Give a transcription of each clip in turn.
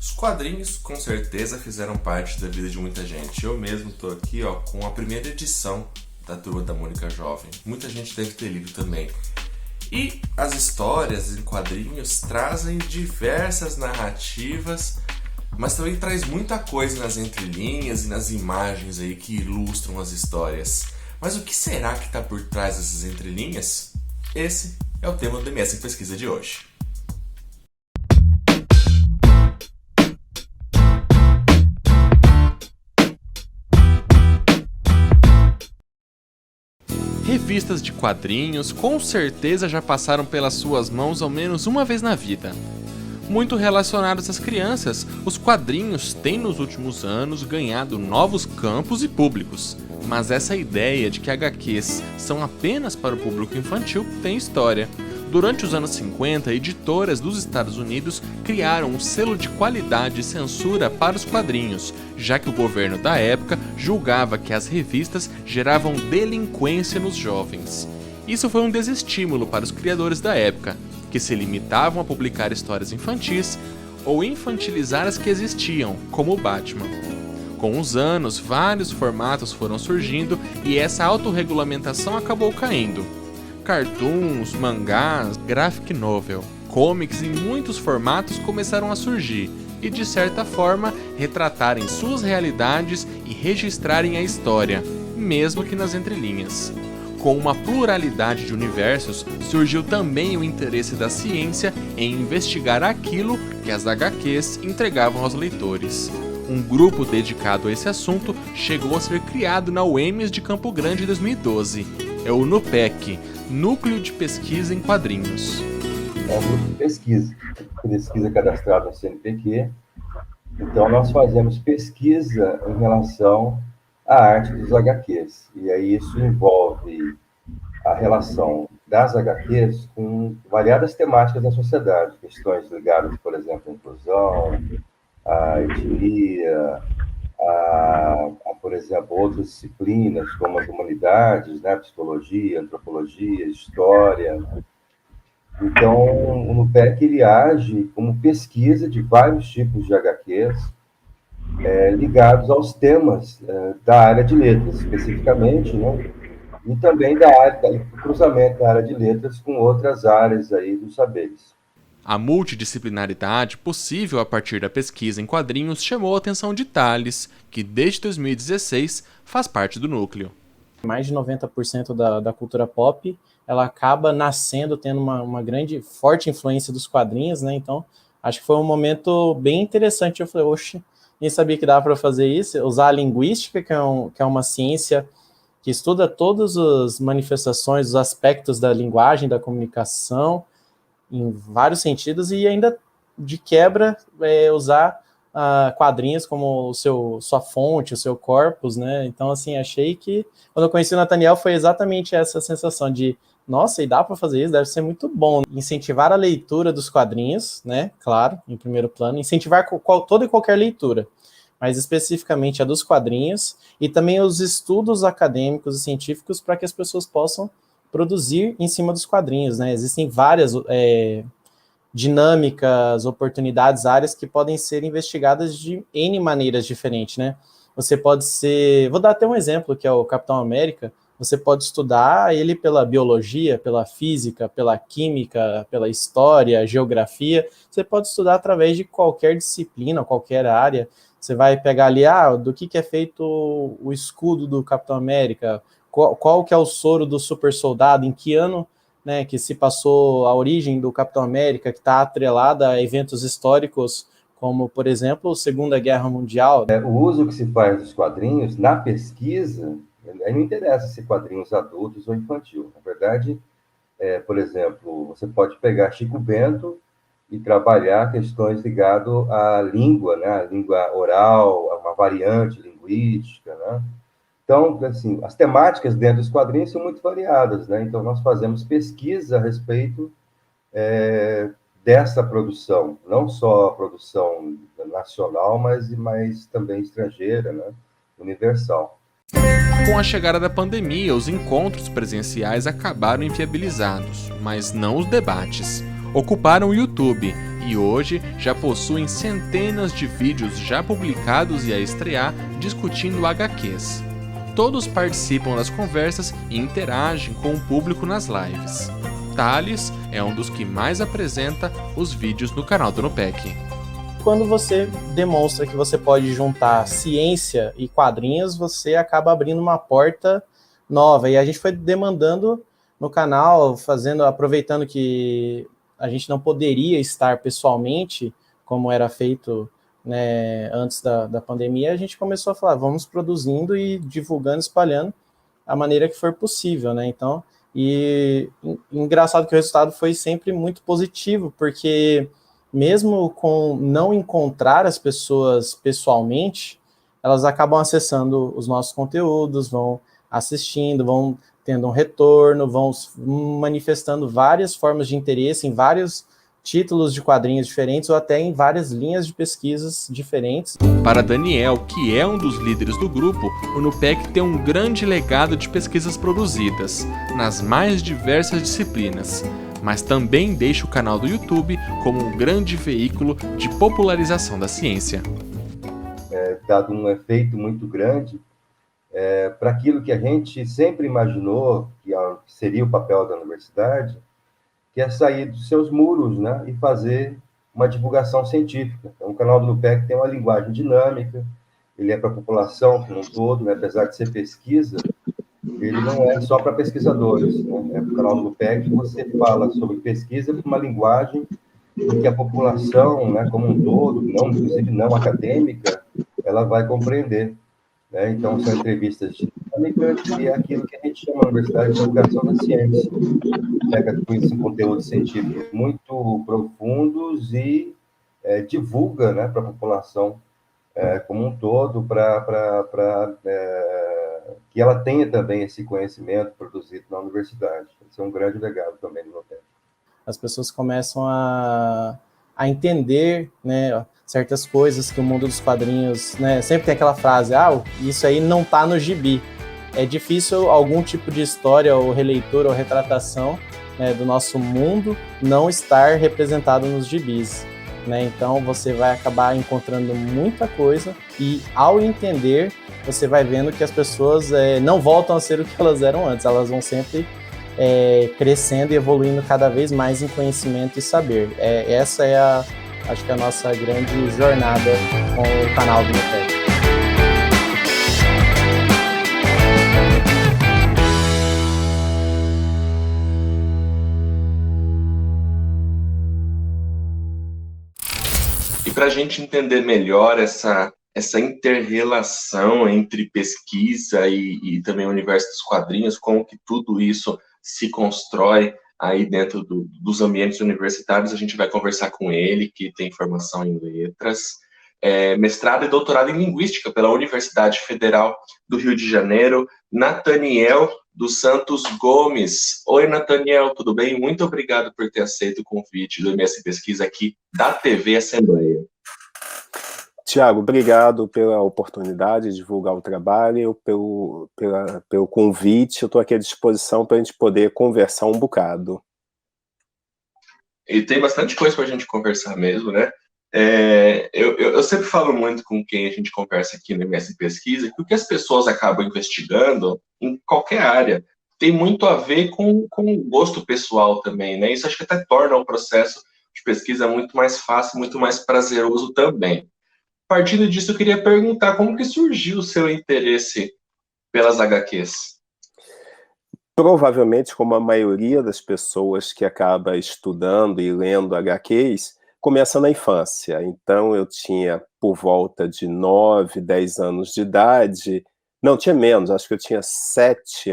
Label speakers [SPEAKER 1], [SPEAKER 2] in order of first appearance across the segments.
[SPEAKER 1] Os quadrinhos com certeza fizeram parte da vida de muita gente. Eu mesmo estou aqui com a primeira edição da Turma da Mônica Jovem. Muita gente deve ter lido também. E as histórias em quadrinhos trazem diversas narrativas, mas também traz muita coisa nas entrelinhas e nas imagens aí que ilustram as histórias. Mas o que será que está por trás dessas entrelinhas? Esse é o tema do MS em Pesquisa de hoje. Revistas de quadrinhos com certeza já passaram pelas suas mãos ao menos uma vez na vida. Muito relacionados às crianças, os quadrinhos têm nos últimos anos ganhado novos campos e públicos, mas essa ideia de que HQs são apenas para o público infantil tem história. Durante os anos 50, editoras dos Estados Unidos criaram um selo de qualidade e censura para os quadrinhos, já que o governo da época julgava que as revistas geravam delinquência nos jovens. Isso foi um desestímulo para os criadores da época, que se limitavam a publicar histórias infantis ou infantilizar as que existiam, como o Batman. Com os anos, vários formatos foram surgindo e essa autorregulamentação acabou caindo. Cartoons, mangás, graphic novel, comics em muitos formatos começaram a surgir e, de certa forma, retratarem suas realidades e registrarem a história, mesmo que nas entrelinhas. Com uma pluralidade de universos, surgiu também o interesse da ciência em investigar aquilo que as HQs entregavam aos leitores. Um grupo dedicado a esse assunto chegou a ser criado na UEMS de Campo Grande em 2012. É o NUPEQ, Núcleo de Pesquisa em Quadrinhos.
[SPEAKER 2] É um grupo de pesquisa cadastrado no CNPq. Então, nós fazemos pesquisa em relação à arte dos HQs. E aí isso envolve a relação das HQs com variadas temáticas da sociedade, questões ligadas, por exemplo, à inclusão, à etnia, por exemplo, outras disciplinas, como as humanidades, né, psicologia, antropologia, história. Então, o NUPEQ ele age como pesquisa de vários tipos de HQs ligados aos temas da área de letras, especificamente, né, e também do cruzamento da área de letras com outras áreas aí dos saberes.
[SPEAKER 1] A multidisciplinaridade possível a partir da pesquisa em quadrinhos chamou a atenção de Thales, que desde 2016 faz parte do núcleo.
[SPEAKER 3] Mais de 90% da cultura pop, ela acaba nascendo, tendo uma grande, forte influência dos quadrinhos, né? Então, acho que foi um momento bem interessante. Eu falei, oxe, nem sabia que dava para fazer isso. Usar a linguística, que é uma ciência que estuda todas as manifestações, os aspectos da linguagem, da comunicação, em vários sentidos, e ainda de quebra usar quadrinhos como sua fonte, o seu corpus, né? Então, assim, achei que quando eu conheci o Nathaniel foi exatamente essa sensação de, nossa, e dá para fazer isso, deve ser muito bom. Incentivar a leitura dos quadrinhos, né? Claro, em primeiro plano, incentivar toda e qualquer leitura, mas especificamente a dos quadrinhos, e também os estudos acadêmicos e científicos para que as pessoas possam produzir em cima dos quadrinhos, né? Existem várias dinâmicas, oportunidades, áreas que podem ser investigadas de N maneiras diferentes, né? Você pode ser... Vou dar até um exemplo, que é o Capitão América. Você pode estudar ele pela biologia, pela física, pela química, pela história, geografia. Você pode estudar através de qualquer disciplina, qualquer área. Você vai pegar ali, do que é feito o escudo do Capitão América, qual que é o soro do super soldado, em que ano, né, que se passou a origem do Capitão América, que está atrelada a eventos históricos, como, por exemplo, a Segunda Guerra Mundial.
[SPEAKER 2] O uso que se faz dos quadrinhos na pesquisa, não interessa se quadrinhos adultos ou infantil. Na verdade, por exemplo, você pode pegar Chico Bento e trabalhar questões ligadas à língua, né, a língua oral, a uma variante linguística, né? Então, assim, as temáticas dentro dos quadrinhos são muito variadas, né? Então, nós fazemos pesquisa a respeito dessa produção, não só a produção nacional, mas também estrangeira, né? Universal.
[SPEAKER 1] Com a chegada da pandemia, os encontros presenciais acabaram inviabilizados, mas não os debates. Ocuparam o YouTube, e hoje já possuem centenas de vídeos já publicados e a estrear discutindo HQs. Todos participam das conversas e interagem com o público nas lives. Thales é um dos que mais apresenta os vídeos no canal do Nupec.
[SPEAKER 3] Quando você demonstra que você pode juntar ciência e quadrinhos, você acaba abrindo uma porta nova. E a gente foi demandando no canal, aproveitando que a gente não poderia estar pessoalmente, como era feito, né, antes da pandemia, a gente começou a falar, vamos produzindo e divulgando, espalhando a maneira que for possível, né? Então, engraçado que o resultado foi sempre muito positivo, porque mesmo com não encontrar as pessoas pessoalmente, elas acabam acessando os nossos conteúdos, vão assistindo, vão tendo um retorno, vão manifestando várias formas de interesse em vários títulos de quadrinhos diferentes ou até em várias linhas de pesquisas diferentes.
[SPEAKER 1] Para Daniel, que é um dos líderes do grupo, o Nupec tem um grande legado de pesquisas produzidas, nas mais diversas disciplinas, mas também deixa o canal do YouTube como um grande veículo de popularização da ciência.
[SPEAKER 2] Dado um efeito muito grande para aquilo que a gente sempre imaginou que seria o papel da universidade, que é sair dos seus muros, né, e fazer uma divulgação científica. Então, o canal do Nupec tem uma linguagem dinâmica, ele é para a população como um todo, né, apesar de ser pesquisa, ele não é só para pesquisadores, né? É para o canal do Nupec que você fala sobre pesquisa com uma linguagem em que a população, né, como um todo, inclusive não acadêmica, ela vai compreender. Né? Então, são entrevistas dinâmicas e é aquilo que a gente chama na Universidade de Divulgação da Ciência. Pega com esses conteúdos científicos muito profundos e divulga, né, para a população como um todo, para que ela tenha também esse conhecimento produzido na universidade. Esse é um grande legado também do Nupec.
[SPEAKER 3] As pessoas começam a entender, né, certas coisas que o mundo dos quadrinhos, né, sempre tem aquela frase, isso aí não tá no gibi. É difícil algum tipo de história ou releitura ou retratação, né, do nosso mundo não estar representado nos gibis. Né? Então você vai acabar encontrando muita coisa e ao entender, você vai vendo que as pessoas não voltam a ser o que elas eram antes, elas vão sempre crescendo e evoluindo cada vez mais em conhecimento e saber. Essa é acho que a nossa grande jornada com o canal do Nupec.
[SPEAKER 1] E para a gente entender melhor essa inter-relação entre pesquisa e também o universo dos quadrinhos, como que tudo isso se constrói aí dentro dos ambientes universitários, a gente vai conversar com ele, que tem formação em letras, mestrado e doutorado em linguística pela Universidade Federal do Rio de Janeiro, Nathaniel dos Santos Gomes. Oi, Nathaniel, tudo bem? Muito obrigado por ter aceito o convite do MS Pesquisa aqui da TV Assembleia.
[SPEAKER 4] Tiago, obrigado pela oportunidade de divulgar o trabalho, pelo convite. Eu estou aqui à disposição para a gente poder conversar um bocado.
[SPEAKER 1] E tem bastante coisa para a gente conversar mesmo, né? Eu sempre falo muito com quem a gente conversa aqui no MS Pesquisa que o que as pessoas acabam investigando em qualquer área tem muito a ver com o gosto pessoal também, né? Isso acho que até torna o processo de pesquisa muito mais fácil, muito mais prazeroso também. Partindo disso, eu queria perguntar como que surgiu o seu interesse pelas HQs?
[SPEAKER 4] Provavelmente, como a maioria das pessoas que acaba estudando e lendo HQs, começa na infância. Então, eu tinha por volta de 9, 10 anos de idade, não, tinha menos, acho que eu tinha 7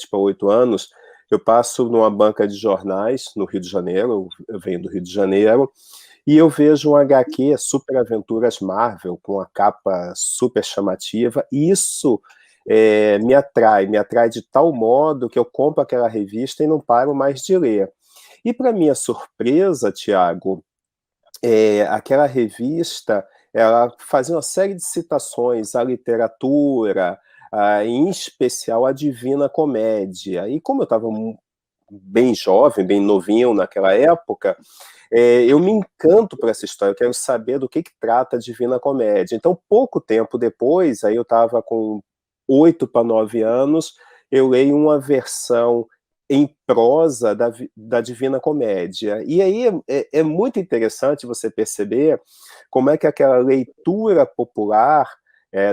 [SPEAKER 4] para 8 anos, eu passo numa banca de jornais no Rio de Janeiro, eu venho do Rio de Janeiro, e eu vejo um HQ, Super Aventuras Marvel, com uma capa super chamativa, e isso me atrai de tal modo que eu compro aquela revista e não paro mais de ler. E para minha surpresa, Tiago, aquela revista, ela fazia uma série de citações à literatura, em especial à Divina Comédia. E como eu estava bem jovem, bem novinho naquela época, eu me encanto por essa história, eu quero saber do que trata a Divina Comédia. Então, pouco tempo depois, aí eu estava com 8 para 9 anos, eu leio uma versão em prosa da Divina Comédia. E aí é muito interessante você perceber como é que aquela leitura popular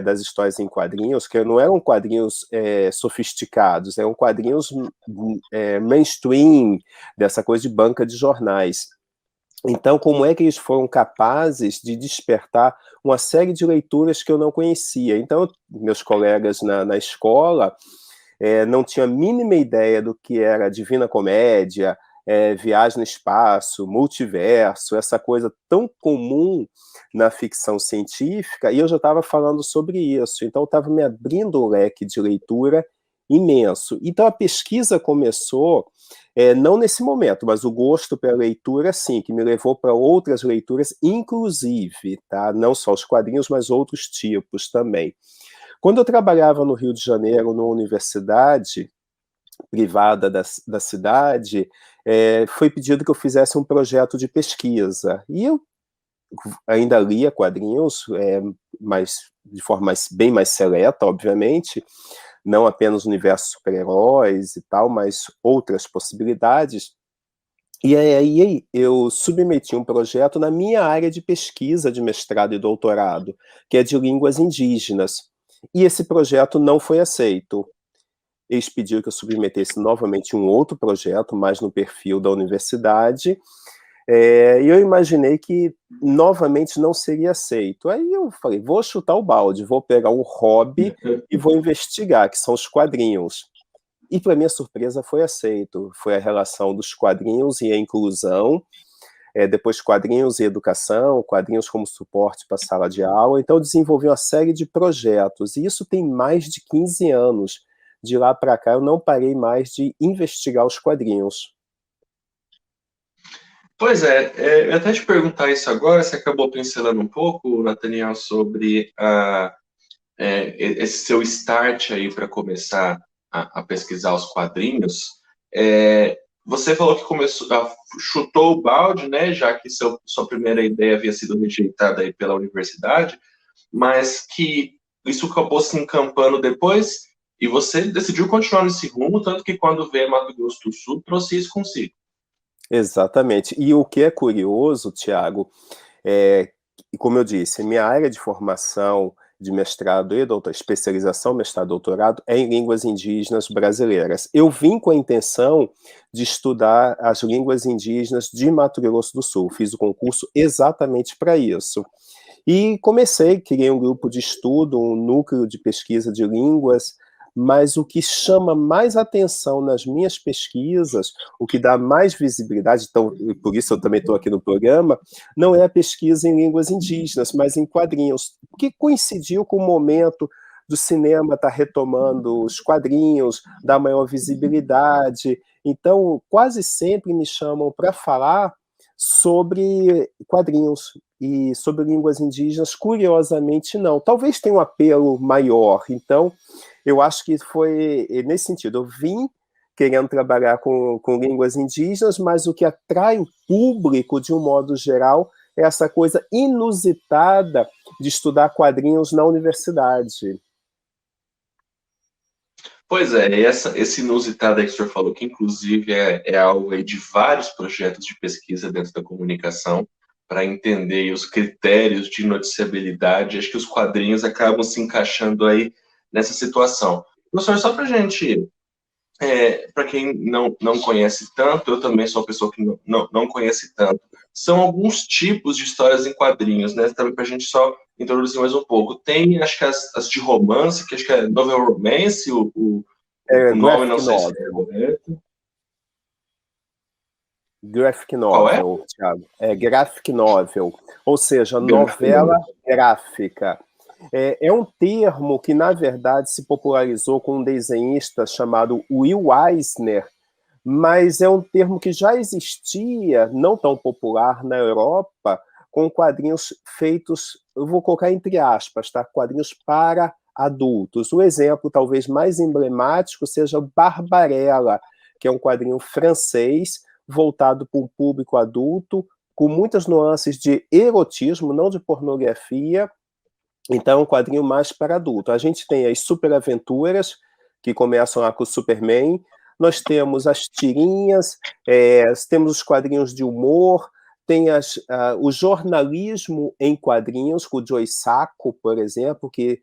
[SPEAKER 4] das histórias em quadrinhos, que não eram quadrinhos sofisticados, eram quadrinhos mainstream, dessa coisa de banca de jornais. Então, como é que eles foram capazes de despertar uma série de leituras que eu não conhecia? Então, meus colegas na escola não tinham a mínima ideia do que era Divina Comédia, viagem no espaço, multiverso, essa coisa tão comum na ficção científica, e eu já estava falando sobre isso. Então, estava me abrindo um leque de leitura imenso. Então, a pesquisa começou, não nesse momento, mas o gosto pela leitura, sim, que me levou para outras leituras, inclusive, tá? Não só os quadrinhos, mas outros tipos também. Quando eu trabalhava no Rio de Janeiro, numa universidade privada da cidade, foi pedido que eu fizesse um projeto de pesquisa. E eu ainda lia quadrinhos, mas de forma bem mais seleta, obviamente, não apenas o universo super-heróis e tal, mas outras possibilidades. E aí eu submeti um projeto na minha área de pesquisa de mestrado e doutorado, que é de línguas indígenas. E esse projeto não foi aceito. Eles pediram que eu submetesse novamente um outro projeto, mais no perfil da universidade, e eu imaginei que novamente não seria aceito. Aí eu falei, vou chutar o balde, vou pegar um hobby e vou investigar, que são os quadrinhos. E, para minha surpresa, foi aceito. Foi a relação dos quadrinhos e a inclusão, depois quadrinhos e educação, quadrinhos como suporte para a sala de aula. Então, eu desenvolvi uma série de projetos, e isso tem mais de 15 anos. De lá para cá, eu não parei mais de investigar os quadrinhos.
[SPEAKER 1] Pois eu até te perguntar isso agora, você acabou pincelando um pouco, Nathaniel, sobre esse seu start aí para começar a pesquisar os quadrinhos. Você falou que chutou o balde, né, já que sua primeira ideia havia sido rejeitada aí pela universidade, mas que isso acabou se encampando depois e você decidiu continuar nesse rumo, tanto que quando veio Mato Grosso do Sul, trouxe isso consigo.
[SPEAKER 4] Exatamente. E o que é curioso, Tiago, como eu disse, minha área de formação de mestrado e especialização, mestrado e doutorado, é em línguas indígenas brasileiras. Eu vim com a intenção de estudar as línguas indígenas de Mato Grosso do Sul. Fiz o concurso exatamente para isso. E criei um grupo de estudo, um núcleo de pesquisa de línguas, mas o que chama mais atenção nas minhas pesquisas, o que dá mais visibilidade, então, por isso eu também estou aqui no programa, não é a pesquisa em línguas indígenas, mas em quadrinhos, que coincidiu com o momento do cinema estar retomando os quadrinhos, dar maior visibilidade. Então, quase sempre me chamam para falar sobre quadrinhos e sobre línguas indígenas, curiosamente não. Talvez tenha um apelo maior, então eu acho que foi nesse sentido. Eu vim querendo trabalhar com línguas indígenas, mas o que atrai o público, de um modo geral, é essa coisa inusitada de estudar quadrinhos na universidade.
[SPEAKER 1] Pois é, esse inusitado aí que o senhor falou, que inclusive é algo aí de vários projetos de pesquisa dentro da comunicação, para entender os critérios de noticiabilidade, acho que os quadrinhos acabam se encaixando aí nessa situação. Professor, só para a gente, para quem não conhece tanto, eu também sou uma pessoa que não conhece tanto, são alguns tipos de histórias em quadrinhos, né? Também para a gente só introduzir mais um pouco. Tem, acho que as de romance, que acho que é novel romance, o nome não sei se é correto.
[SPEAKER 4] Graphic
[SPEAKER 1] Qual é?
[SPEAKER 4] novel, Thiago. Graphic novel, ou seja, novela gráfica. É um termo que, na verdade, se popularizou com um desenhista chamado Will Eisner, mas é um termo que já existia, não tão popular na Europa, com quadrinhos feitos, eu vou colocar entre aspas, tá? Quadrinhos para adultos. O exemplo talvez mais emblemático seja Barbarella, que é um quadrinho francês, voltado para um público adulto, com muitas nuances de erotismo, não de pornografia. Então, é um quadrinho mais para adulto. A gente tem as superaventuras, que começam lá com o Superman, nós temos as tirinhas, temos os quadrinhos de humor, tem o jornalismo em quadrinhos, com o Joe Sacco, por exemplo, que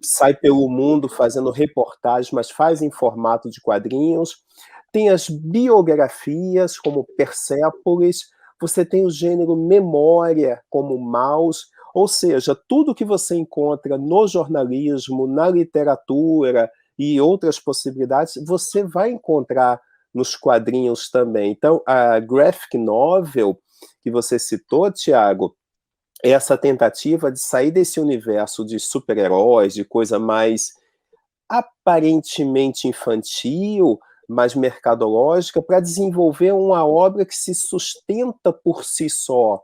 [SPEAKER 4] sai pelo mundo fazendo reportagens, mas faz em formato de quadrinhos. Tem as biografias, como Persépolis, você tem o gênero memória, como Maus, ou seja, tudo que você encontra no jornalismo, na literatura e outras possibilidades, você vai encontrar nos quadrinhos também. Então, a graphic novel que você citou, Tiago, é essa tentativa de sair desse universo de super-heróis, de coisa mais aparentemente infantil, mais mercadológica, para desenvolver uma obra que se sustenta por si só,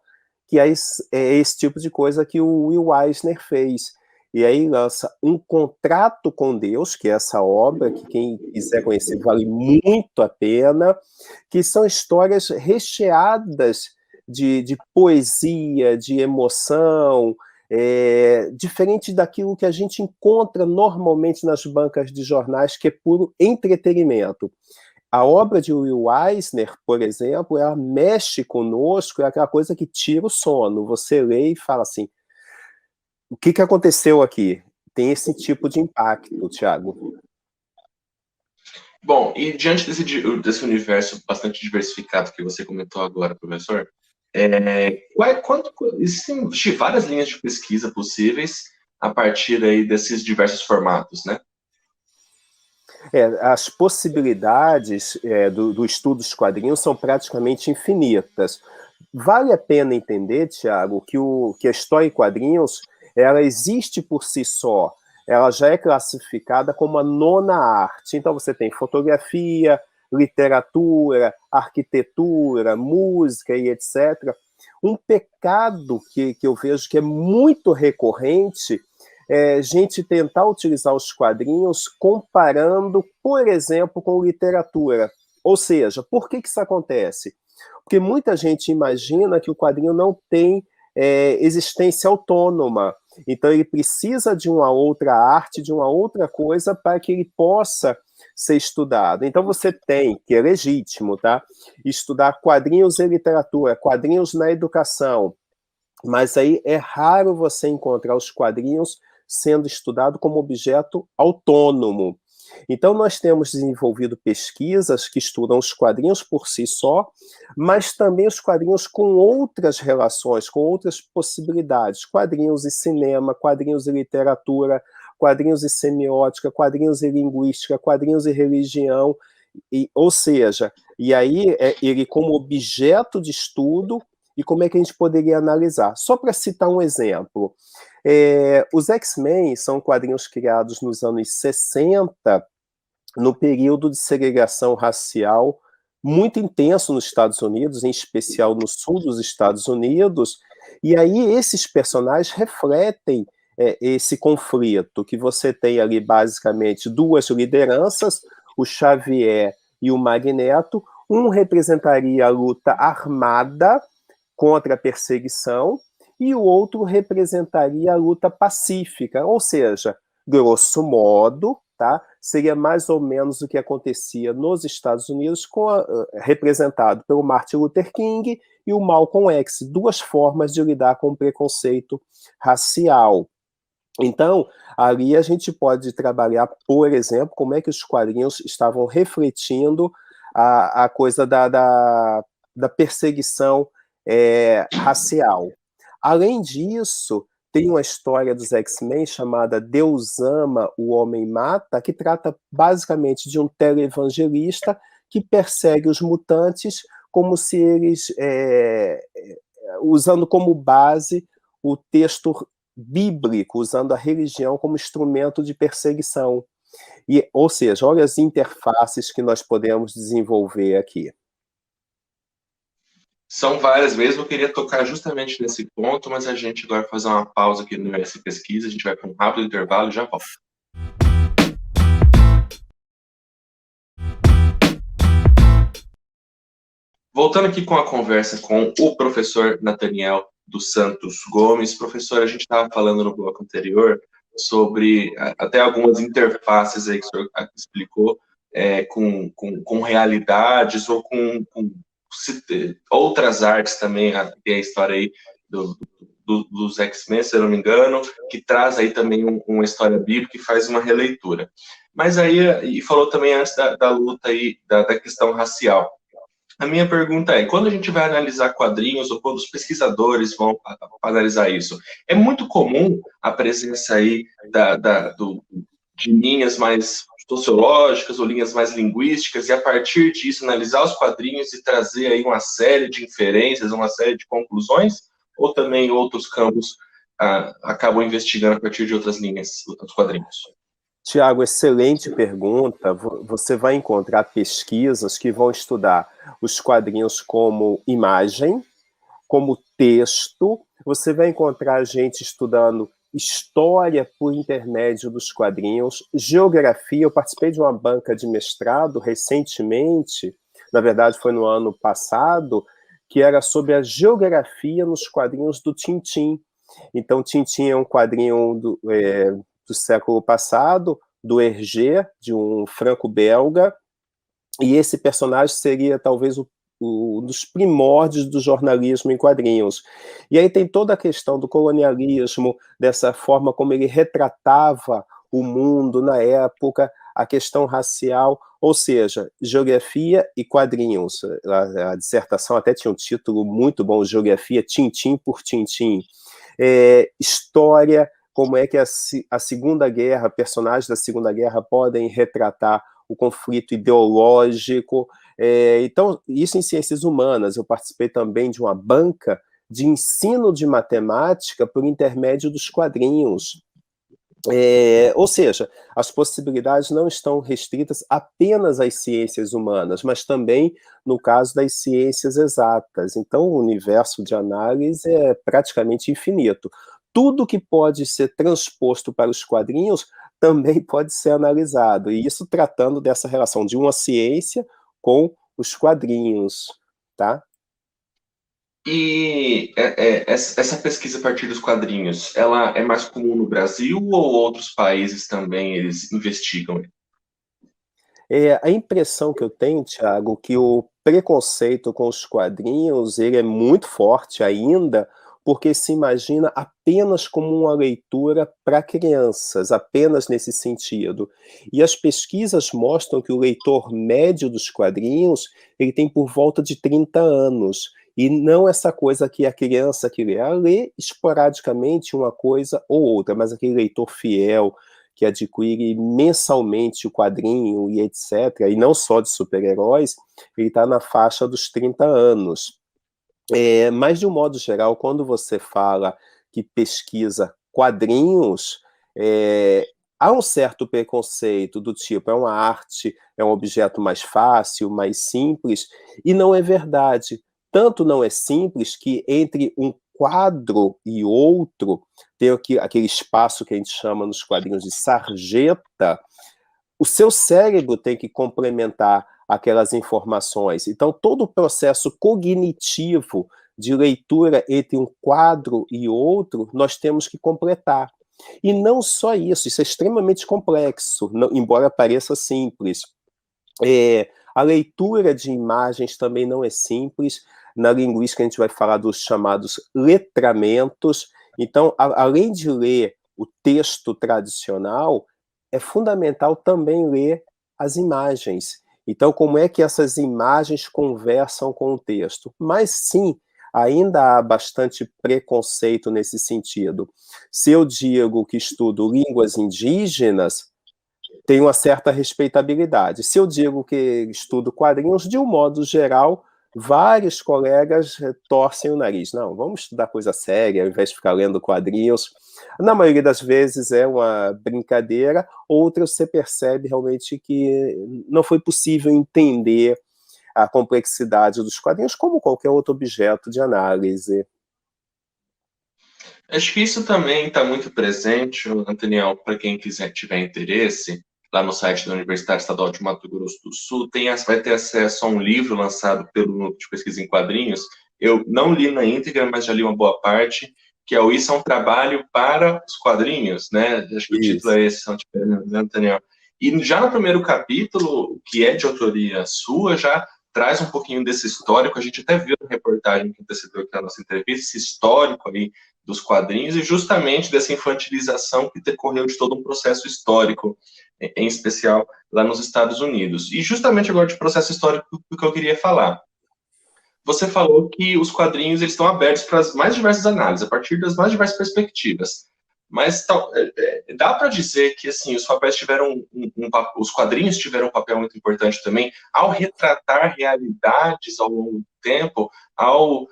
[SPEAKER 4] que é esse tipo de coisa que o Will Eisner fez. E aí lança Um Contrato com Deus, que é essa obra, que quem quiser conhecer vale muito a pena, que são histórias recheadas de poesia, de emoção, diferente daquilo que a gente encontra normalmente nas bancas de jornais, que é puro entretenimento. A obra de Will Eisner, por exemplo, ela mexe conosco, é aquela coisa que tira o sono. Você lê e fala assim, o que aconteceu aqui? Tem esse tipo de impacto, Tiago.
[SPEAKER 1] Bom, e diante desse universo bastante diversificado que você comentou agora, professor, existem várias linhas de pesquisa possíveis a partir aí desses diversos formatos, né?
[SPEAKER 4] As possibilidades do estudo dos quadrinhos são praticamente infinitas. Vale a pena entender, Tiago, que a história em quadrinhos ela existe por si só. Ela já é classificada como a nona arte. Então você tem fotografia, literatura, arquitetura, música e etc. Um pecado que eu vejo que é muito recorrente é gente tentar utilizar os quadrinhos comparando, por exemplo, com literatura. Ou seja, por que isso acontece? Porque muita gente imagina que o quadrinho não tem existência autônoma. Então ele precisa de uma outra arte, de uma outra coisa para que ele possa ser estudado. Então você tem, que é legítimo, tá? Estudar quadrinhos e literatura, quadrinhos na educação, mas aí é raro você encontrar os quadrinhos sendo estudado como objeto autônomo. Então nós temos desenvolvido pesquisas que estudam os quadrinhos por si só, mas também os quadrinhos com outras relações, com outras possibilidades, quadrinhos e cinema, quadrinhos e literatura, quadrinhos e semiótica, quadrinhos e linguística, quadrinhos e religião, ou seja, e aí ele como objeto de estudo e como é que a gente poderia analisar. Só para citar um exemplo, os X-Men são quadrinhos criados nos anos 60, no período de segregação racial muito intenso nos Estados Unidos, em especial no sul dos Estados Unidos, e aí esses personagens refletem esse conflito, que você tem ali basicamente duas lideranças, o Xavier e o Magneto, um representaria a luta armada contra a perseguição, e o outro representaria a luta pacífica, ou seja, grosso modo, tá, seria mais ou menos o que acontecia nos Estados Unidos, representado pelo Martin Luther King e o Malcolm X, duas formas de lidar com o preconceito racial. Então, ali a gente pode trabalhar, por exemplo, como é que os quadrinhos estavam refletindo a coisa da perseguição racial. Além disso, tem uma história dos X-Men chamada Deus Ama, o Homem Mata, que trata basicamente de um televangelista que persegue os mutantes como se eles, usando como base o texto bíblico, usando a religião como instrumento de perseguição. Ou seja, olha as interfaces que nós podemos desenvolver aqui.
[SPEAKER 1] São várias mesmo, eu queria tocar justamente nesse ponto, mas a gente agora vai fazer uma pausa aqui no MS Pesquisa, a gente vai para um rápido intervalo e já volta. voltando aqui com a conversa com o professor Nathaniel dos Santos Gomes. Professor, a gente estava falando no bloco anterior sobre até algumas interfaces aí que o senhor explicou com realidades ou com outras artes também. Tem a história aí dos X-Men, se eu não me engano, que traz aí também uma história bíblica e faz uma releitura. Mas aí, e falou também antes da luta aí, da questão racial. A minha pergunta é, quando a gente vai analisar quadrinhos, ou quando os pesquisadores vão analisar isso, é muito comum a presença aí de linhas mais sociológicas ou linhas mais linguísticas, e a partir disso analisar os quadrinhos e trazer aí uma série de inferências, uma série de conclusões, ou também outros campos acabam investigando a partir de outras linhas, os quadrinhos?
[SPEAKER 4] Tiago, excelente pergunta. Você vai encontrar pesquisas que vão estudar os quadrinhos como imagem, como texto. Você vai encontrar gente estudando história por intermédio dos quadrinhos, geografia. Eu participei de uma banca de mestrado recentemente, na verdade foi no ano passado, que era sobre a geografia nos quadrinhos do Tintin. Então, Tintin é um quadrinho do século passado, do Hergé, de um franco-belga, e esse personagem seria talvez um dos primórdios do jornalismo em quadrinhos. E aí tem toda a questão do colonialismo, dessa forma como ele retratava o mundo na época, a questão racial, ou seja, geografia e quadrinhos. A dissertação até tinha um título muito bom, Geografia Tintim por Tintim. História, como é que a Segunda Guerra, personagens da Segunda Guerra podem retratar o conflito ideológico. Então, isso em ciências humanas. Eu participei também de uma banca de ensino de matemática por intermédio dos quadrinhos. Ou seja, as possibilidades não estão restritas apenas às ciências humanas, mas também no caso das ciências exatas. Então, o universo de análise é praticamente infinito. Tudo que pode ser transposto para os quadrinhos também pode ser analisado, e isso tratando dessa relação de uma ciência com os quadrinhos, tá?
[SPEAKER 1] E essa pesquisa a partir dos quadrinhos, ela é mais comum no Brasil ou outros países também eles investigam?
[SPEAKER 4] A impressão que eu tenho, Thiago, que o preconceito com os quadrinhos ele é muito forte ainda, porque se imagina apenas como uma leitura para crianças, apenas nesse sentido. E as pesquisas mostram que o leitor médio dos quadrinhos ele tem por volta de 30 anos, e não essa coisa que a criança que lê esporadicamente uma coisa ou outra, mas aquele leitor fiel, que adquire mensalmente o quadrinho e etc., e não só de super-heróis, ele está na faixa dos 30 anos. Mas, de um modo geral, quando você fala que pesquisa quadrinhos, há um certo preconceito do tipo, é uma arte, é um objeto mais fácil, mais simples, e não é verdade. Tanto não é simples que entre um quadro e outro, tem aquele espaço que a gente chama nos quadrinhos de sarjeta, o seu cérebro tem que complementar aquelas informações. Então, todo o processo cognitivo de leitura entre um quadro e outro, nós temos que completar. E não só isso, isso é extremamente complexo, embora pareça simples. A leitura de imagens também não é simples. Na linguística, a gente vai falar dos chamados letramentos. Então, além de ler o texto tradicional, é fundamental também ler as imagens. Então, como é que essas imagens conversam com o texto? Mas, sim, ainda há bastante preconceito nesse sentido. Se eu digo que estudo línguas indígenas, tem uma certa respeitabilidade. Se eu digo que estudo quadrinhos, de um modo geral, vários colegas torcem o nariz. Não, vamos estudar coisa séria, ao invés de ficar lendo quadrinhos. Na maioria das vezes é uma brincadeira, outras você percebe realmente que não foi possível entender a complexidade dos quadrinhos como qualquer outro objeto de análise.
[SPEAKER 1] Acho que isso também está muito presente, Antoniel, para quem tiver interesse, lá no site da Universidade Estadual de Mato Grosso do Sul, vai ter acesso a um livro lançado pelo Núcleo de Pesquisa em Quadrinhos. Eu não li na íntegra, mas já li uma boa parte, que é o Isso é um Trabalho para os Quadrinhos, né? Acho que o título é esse, se não tiver, né, Daniel? E já no primeiro capítulo, que é de autoria sua, já traz um pouquinho desse histórico. A gente até viu na reportagem que antecedeu aqui a nossa entrevista, esse histórico aí dos quadrinhos e justamente dessa infantilização que decorreu de todo um processo histórico, em especial lá nos Estados Unidos. E justamente agora de processo histórico que eu queria falar. Você falou que os quadrinhos eles estão abertos para as mais diversas análises, a partir das mais diversas perspectivas. Mas dá para dizer que assim os papéis tiveram os quadrinhos tiveram um papel muito importante também ao retratar realidades ao longo do tempo, ao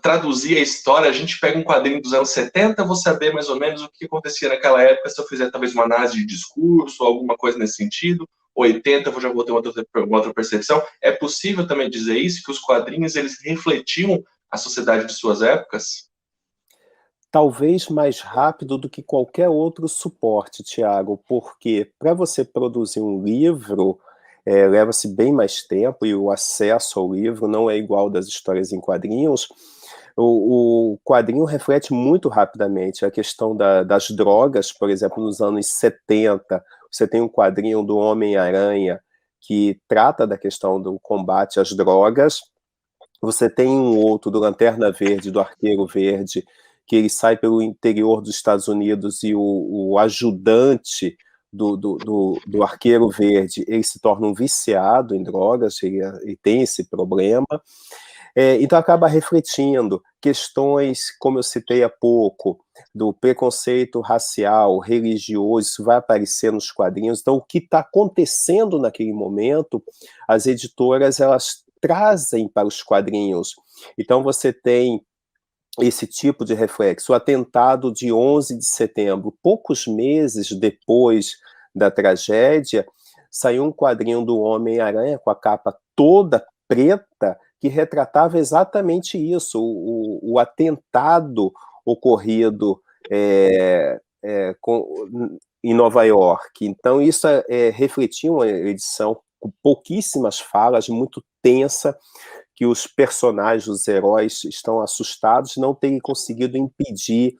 [SPEAKER 1] traduzir a história. A gente pega um quadrinho dos anos 70, vou saber mais ou menos o que acontecia naquela época se eu fizer talvez uma análise de discurso ou alguma coisa nesse sentido. 80, eu já vou ter uma outra percepção. É possível também dizer isso, que os quadrinhos eles refletiam a sociedade de suas épocas?
[SPEAKER 4] Talvez mais rápido do que qualquer outro suporte, Tiago, porque para você produzir um livro, leva-se bem mais tempo e o acesso ao livro não é igual das histórias em quadrinhos. O quadrinho reflete muito rapidamente a questão das drogas, por exemplo, nos anos 70, você tem um quadrinho do Homem-Aranha que trata da questão do combate às drogas, você tem um outro do Lanterna Verde, do Arqueiro Verde, que ele sai pelo interior dos Estados Unidos e o ajudante do Arqueiro Verde, ele se torna um viciado em drogas, ele tem esse problema. Então acaba refletindo questões, como eu citei há pouco, do preconceito racial, religioso, isso vai aparecer nos quadrinhos. Então o que está acontecendo naquele momento, as editoras elas trazem para os quadrinhos. Então você tem esse tipo de reflexo. O atentado de 11 de setembro, poucos meses depois da tragédia, saiu um quadrinho do Homem-Aranha com a capa toda preta, que retratava exatamente isso, o atentado ocorrido em Nova York. Então isso refletia uma edição com pouquíssimas falas, muito tensa, que os personagens, os heróis estão assustados e não terem conseguido impedir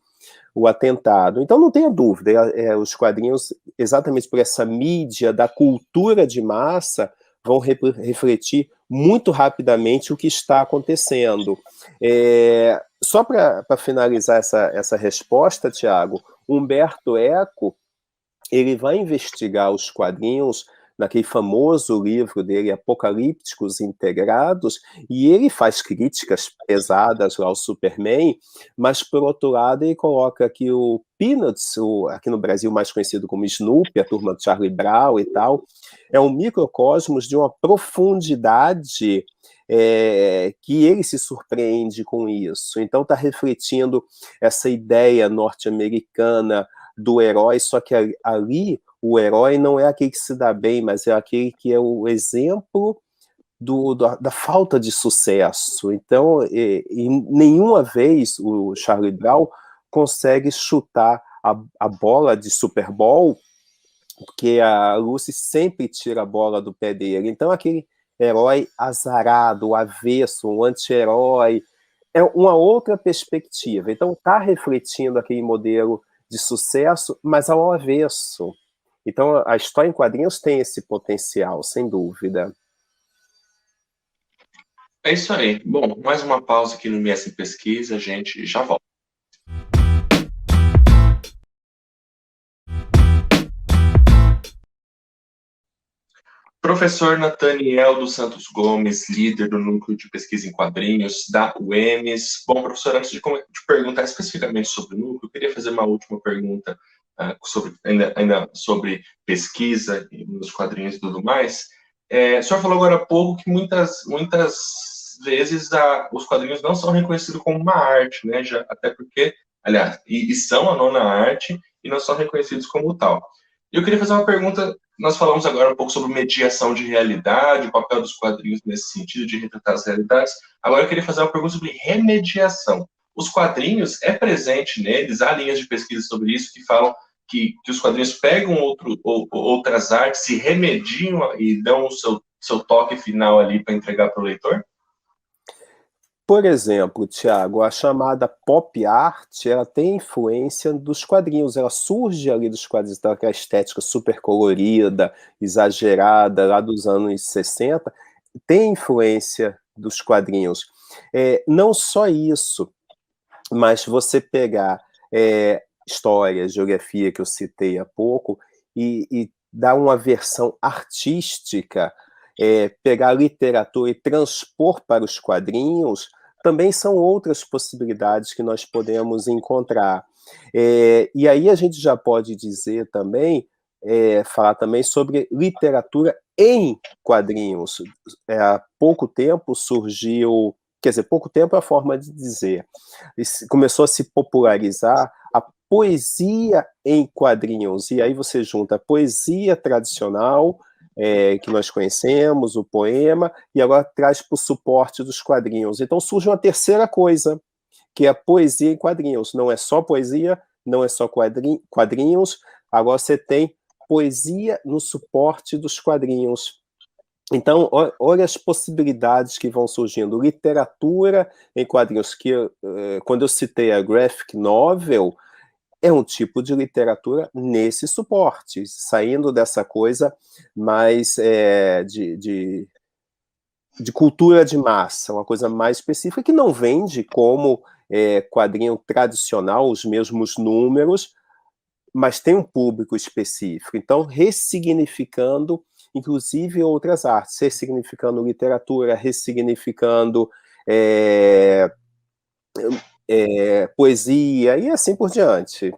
[SPEAKER 4] o atentado. Então não tenha dúvida, os quadrinhos, exatamente por essa mídia da cultura de massa, vão refletir muito rapidamente o que está acontecendo. Só para finalizar essa resposta, Tiago, Umberto Eco, ele vai investigar os quadrinhos naquele famoso livro dele, Apocalípticos Integrados, e ele faz críticas pesadas ao Superman, mas, por outro lado, ele coloca que o Peanuts, aqui no Brasil mais conhecido como Snoopy, a turma do Charlie Brown e tal, é um microcosmos de uma profundidade que ele se surpreende com isso. Então está refletindo essa ideia norte-americana do herói, só que ali o herói não é aquele que se dá bem, mas é aquele que é o exemplo da falta de sucesso. Então, nenhuma vez o Charlie Brown consegue chutar a bola de Super Bowl, porque a Lucy sempre tira a bola do pé dele. Então, aquele herói azarado, o avesso, um anti-herói, é uma outra perspectiva. Então, está refletindo aquele modelo de sucesso, mas ao avesso. Então, a história em quadrinhos tem esse potencial, sem dúvida.
[SPEAKER 1] É isso aí. Bom, mais uma pausa aqui no MS em Pesquisa, a gente já volta. Professor Nathaniel dos Santos Gomes, líder do Núcleo de Pesquisa em Quadrinhos da UEMS. Bom, professor, antes de perguntar especificamente sobre o núcleo, eu queria fazer uma última pergunta ainda sobre pesquisa nos quadrinhos e tudo mais. O senhor falou agora há pouco que muitas vezes os quadrinhos não são reconhecidos como uma arte, né? Até porque, aliás, e são a nona arte e não são reconhecidos como tal. Eu queria fazer uma pergunta. Nós falamos agora um pouco sobre mediação de realidade, o papel dos quadrinhos nesse sentido de retratar as realidades. Agora eu queria fazer uma pergunta sobre remediação. Os quadrinhos, é presente neles, há linhas de pesquisa sobre isso que falam que os quadrinhos pegam outras artes e remediam e dão o seu toque final ali para entregar para o leitor?
[SPEAKER 4] Por exemplo, Tiago, a chamada pop art, ela tem influência dos quadrinhos, ela surge ali dos quadrinhos, daquela estética super colorida, exagerada, lá dos anos 60, tem influência dos quadrinhos. Não só isso, mas você pegar história, geografia, que eu citei há pouco, e dar uma versão artística, pegar a literatura e transpor para os quadrinhos, também são outras possibilidades que nós podemos encontrar. E aí a gente já pode dizer também, falar também sobre literatura em quadrinhos. Há pouco tempo surgiu, quer dizer, pouco tempo é a forma de dizer, começou a se popularizar a poesia em quadrinhos, e aí você junta a poesia tradicional, que nós conhecemos, o poema, e agora traz para o suporte dos quadrinhos. Então surge uma terceira coisa, que é a poesia em quadrinhos. Não é só poesia, não é só quadrinhos, agora você tem poesia no suporte dos quadrinhos. Então, olha as possibilidades que vão surgindo. Literatura em quadrinhos, que quando eu citei a graphic novel, é um tipo de literatura nesse suporte, saindo dessa coisa mais de cultura de massa, uma coisa mais específica, que não vende como quadrinho tradicional, os mesmos números, mas tem um público específico. Então, ressignificando, inclusive, outras artes, ressignificando literatura, ressignificando poesia, e assim por diante.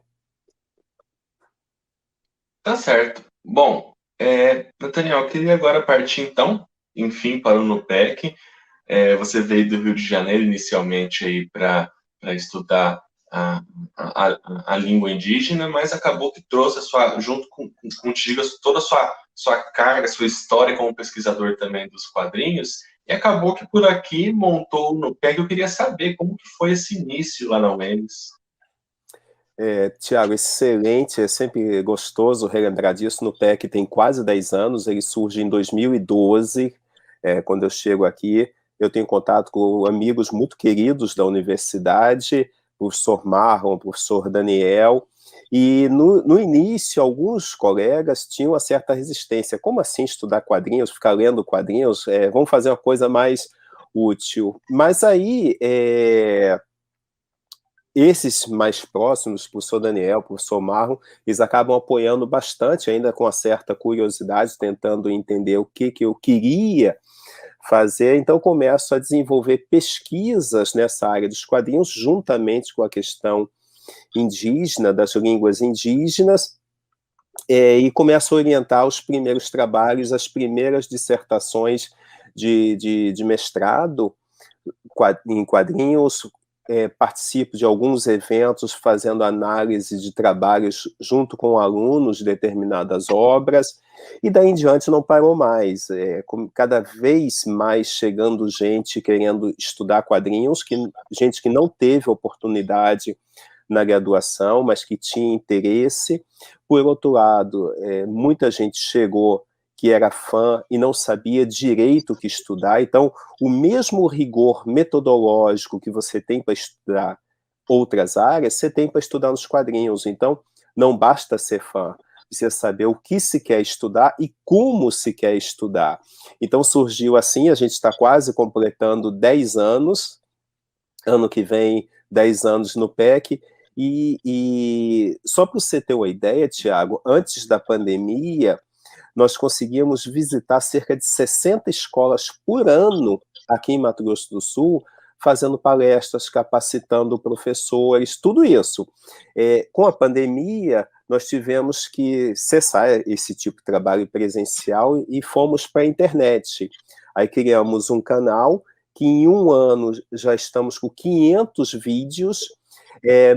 [SPEAKER 1] Tá certo. Bom, Nathaniel, eu queria agora partir, então, enfim, para o NUPEC. Você veio do Rio de Janeiro inicialmente aí para estudar a língua indígena, mas acabou que trouxe junto contigo toda a sua carga, sua história como pesquisador também dos quadrinhos, e acabou que por aqui montou no NUPEC. Eu queria saber como que foi esse início lá na UEMS.
[SPEAKER 4] Tiago, excelente, é sempre gostoso relembrar disso. No NUPEC tem quase 10 anos, ele surge em 2012, quando eu chego aqui. Eu tenho contato com amigos muito queridos da universidade, o professor Marlon, o professor Daniel, e no início alguns colegas tinham uma certa resistência. Como assim estudar quadrinhos, ficar lendo quadrinhos? Vamos fazer uma coisa mais útil. Mas aí, esses mais próximos, o professor Daniel, o professor Marlon, eles acabam apoiando bastante, ainda com uma certa curiosidade, tentando entender o que eu queria fazer. Então, começo a desenvolver pesquisas nessa área dos quadrinhos, juntamente com a questão indígena, das línguas indígenas, e começo a orientar os primeiros trabalhos, as primeiras dissertações de mestrado em quadrinhos. Participo de alguns eventos fazendo análise de trabalhos junto com alunos de determinadas obras, e daí em diante não parou mais, cada vez mais chegando gente querendo estudar quadrinhos, gente que não teve oportunidade na graduação, mas que tinha interesse. Por outro lado, muita gente chegou que era fã e não sabia direito o que estudar. Então, o mesmo rigor metodológico que você tem para estudar outras áreas, você tem para estudar nos quadrinhos. Então, não basta ser fã, precisa saber o que se quer estudar e como se quer estudar. Então, surgiu assim, a gente está quase completando 10 anos, ano que vem, 10 anos no PEC, e só para você ter uma ideia, Tiago, antes da pandemia, nós conseguíamos visitar cerca de 60 escolas por ano aqui em Mato Grosso do Sul, fazendo palestras, capacitando professores, tudo isso. Com a pandemia, nós tivemos que cessar esse tipo de trabalho presencial e fomos para a internet. Aí criamos um canal que em um ano já estamos com 500 vídeos,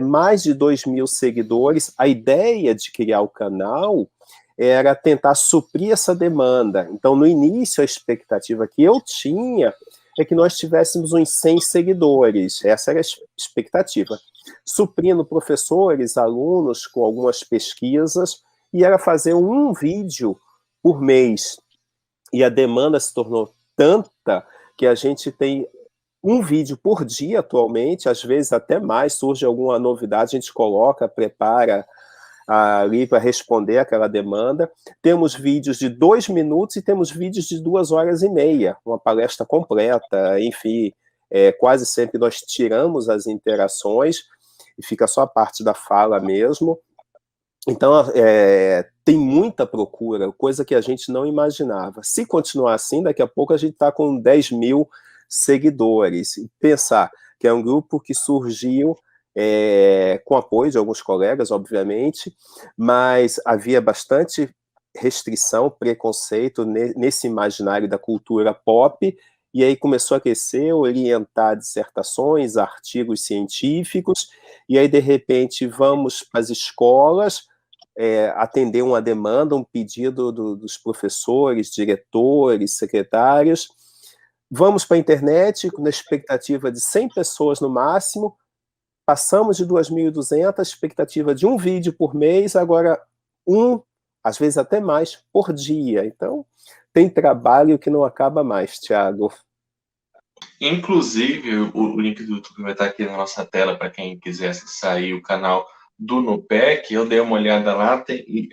[SPEAKER 4] mais de 2.000 seguidores. A ideia de criar o canal era tentar suprir essa demanda. Então, no início, a expectativa que eu tinha é que nós tivéssemos uns 100 seguidores. Essa era a expectativa. suprindo professores, alunos com algumas pesquisas, e era fazer um vídeo por mês. E a demanda se tornou tanta que a gente tem um vídeo por dia atualmente, às vezes até mais, surge alguma novidade, a gente coloca, prepara ali para responder aquela demanda. Temos vídeos de 2 minutos e temos vídeos de 2 horas e meia, uma palestra completa, enfim, quase sempre nós tiramos as interações e fica só a parte da fala mesmo. Então, tem muita procura, coisa que a gente não imaginava. Se continuar assim, daqui a pouco a gente está com 10 mil seguidores. E pensar que é um grupo que surgiu com apoio de alguns colegas, obviamente, mas havia bastante restrição, preconceito nesse imaginário da cultura pop, e aí começou a crescer, orientar dissertações, artigos científicos, e aí, de repente, vamos para as escolas, atender uma demanda, um pedido dos professores, diretores, secretários. Vamos para a internet, na expectativa de 100 pessoas no máximo, passamos de 2.200, expectativa de um vídeo por mês, agora às vezes até mais, por dia. Então, tem trabalho que não acaba mais, Thiago.
[SPEAKER 1] Inclusive, o link do YouTube vai estar aqui na nossa tela para quem quiser acessar aí o canal do Nupec. Eu dei uma olhada lá,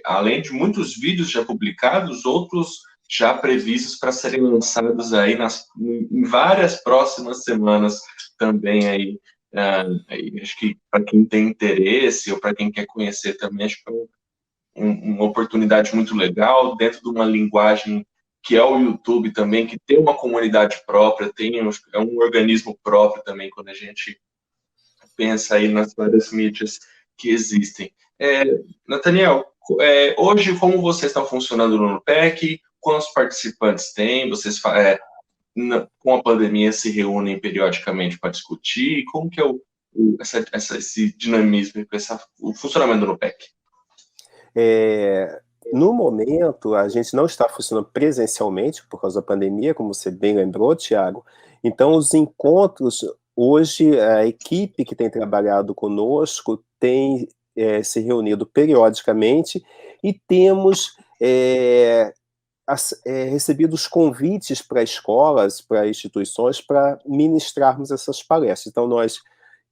[SPEAKER 1] além de muitos vídeos já publicados, outros já previstos para serem lançados aí em várias próximas semanas também aí. Acho que para quem tem interesse ou para quem quer conhecer também, acho que é uma oportunidade muito legal, dentro de uma linguagem que é o YouTube também, que tem uma comunidade própria, é um organismo próprio também, quando a gente pensa aí nas várias mídias que existem. Nathaniel, hoje como vocês estão funcionando no Nupec? Quantos participantes tem? Vocês com a pandemia se reúnem periodicamente para discutir? Como que é esse dinamismo, o funcionamento do Nupec?
[SPEAKER 4] No momento, a gente não está funcionando presencialmente por causa da pandemia, como você bem lembrou, Thiago. Então, os encontros, hoje, a equipe que tem trabalhado conosco tem se reunido periodicamente e temos recebido os convites para escolas, para instituições, para ministrarmos essas palestras. Então, nós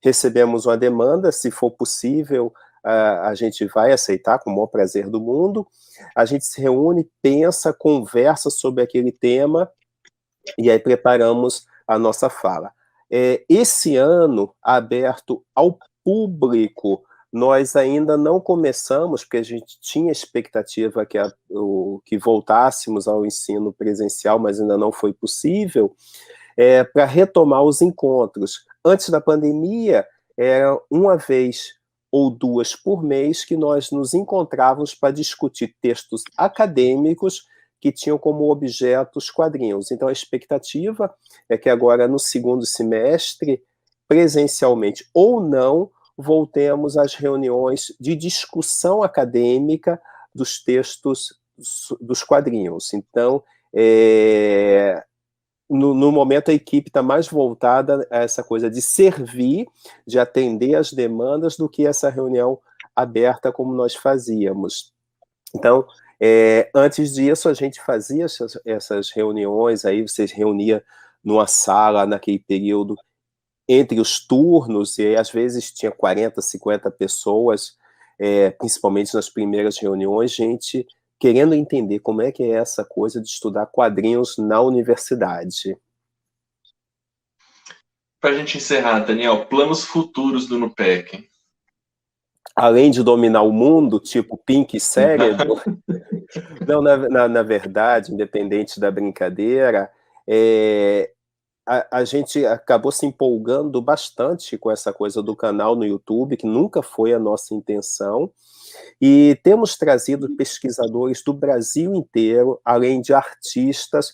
[SPEAKER 4] recebemos uma demanda, se for possível, a gente vai aceitar com o maior prazer do mundo, a gente se reúne, pensa, conversa sobre aquele tema, e aí preparamos a nossa fala. Esse ano, aberto ao público, nós ainda não começamos, porque a gente tinha expectativa que voltássemos ao ensino presencial, mas ainda não foi possível, para retomar os encontros. Antes da pandemia, era uma vez ou 2 por mês que nós nos encontrávamos para discutir textos acadêmicos que tinham como objeto os quadrinhos. Então, a expectativa é que agora, no segundo semestre, presencialmente ou não, voltemos às reuniões de discussão acadêmica dos textos dos quadrinhos. Então, no momento, a equipe está mais voltada a essa coisa de servir, de atender às demandas, do que essa reunião aberta como nós fazíamos. Então, antes disso, a gente fazia essas reuniões, aí você reunia numa sala, naquele período, entre os turnos, e aí, às vezes tinha 40, 50 pessoas, principalmente nas primeiras reuniões, gente querendo entender como é que é essa coisa de estudar quadrinhos na universidade.
[SPEAKER 1] Para a gente encerrar, Daniel, planos futuros do Nupec?
[SPEAKER 4] Além de dominar o mundo, tipo Pink Cérebro, não, na verdade, independente da brincadeira, a gente acabou se empolgando bastante com essa coisa do canal no YouTube, que nunca foi a nossa intenção, e temos trazido pesquisadores do Brasil inteiro, além de artistas.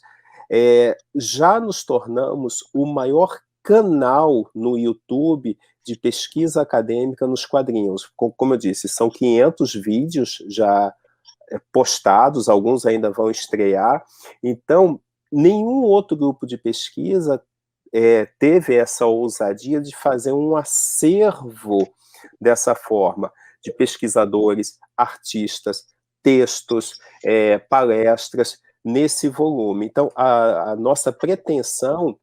[SPEAKER 4] Já nos tornamos o maior canal no YouTube de pesquisa acadêmica nos quadrinhos. Como eu disse, são 500 vídeos já postados, alguns ainda vão estrear. Então, nenhum outro grupo de pesquisa teve essa ousadia de fazer um acervo dessa forma, de pesquisadores, artistas, textos, palestras, nesse volume. Então, a nossa pretensão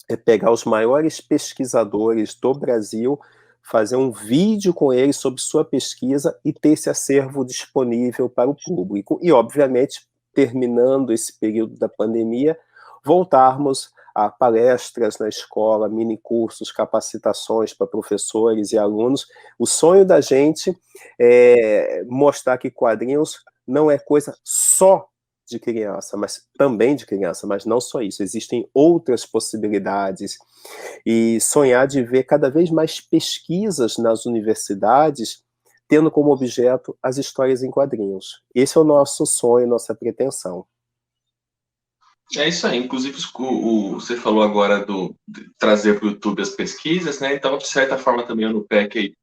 [SPEAKER 4] é pegar os maiores pesquisadores do Brasil, fazer um vídeo com eles sobre sua pesquisa e ter esse acervo disponível para o público. E, obviamente, terminando esse período da pandemia, voltarmos a palestras na escola, mini-cursos, capacitações para professores e alunos. O sonho da gente é mostrar que quadrinhos não é coisa só de criança, mas também de criança, mas não só isso, existem outras possibilidades, e sonhar de ver cada vez mais pesquisas nas universidades tendo como objeto as histórias em quadrinhos. Esse é o nosso sonho, nossa pretensão.
[SPEAKER 1] É isso aí, inclusive você falou agora de trazer para o YouTube as pesquisas, né? Então, de certa forma, também a NUPEC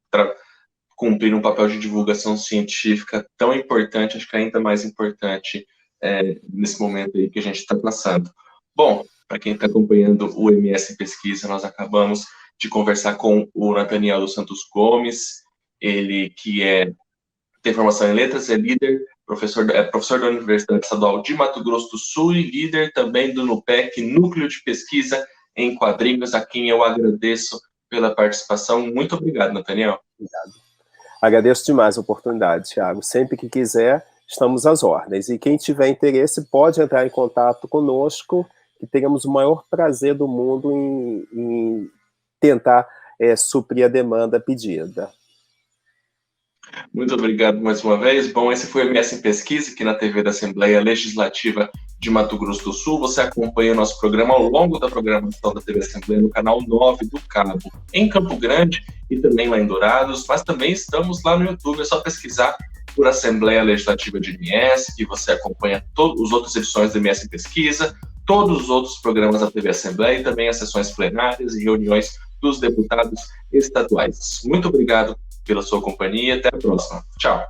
[SPEAKER 1] cumprir um papel de divulgação científica tão importante, acho que ainda mais importante nesse momento aí que a gente está passando. Bom, para quem está acompanhando o MS Pesquisa, nós acabamos de conversar com o Nathaniel dos Santos Gomes, ele que tem formação em letras, é líder, professor da Universidade Estadual de Mato Grosso do Sul e líder também do NUPEC, Núcleo de Pesquisa em Quadrinhos, a quem eu agradeço pela participação. Muito obrigado, Nathaniel.
[SPEAKER 4] Obrigado. Agradeço demais a oportunidade, Thiago. Sempre que quiser, estamos às ordens. E quem tiver interesse pode entrar em contato conosco, que teremos o maior prazer do mundo em tentar suprir a demanda pedida.
[SPEAKER 1] Muito obrigado mais uma vez. Bom, esse foi o MS em Pesquisa, aqui na TV da Assembleia Legislativa de Mato Grosso do Sul. Você acompanha o nosso programa ao longo da programação da TV Assembleia no canal 9 do Cabo, em Campo Grande e também lá em Dourados, mas também estamos lá no YouTube, é só pesquisar por Assembleia Legislativa de MS, que você acompanha todas as outras edições do MS em Pesquisa, todos os outros programas da TV Assembleia e também as sessões plenárias e reuniões dos deputados estaduais. Muito obrigado pela sua companhia. Até a próxima. Tchau.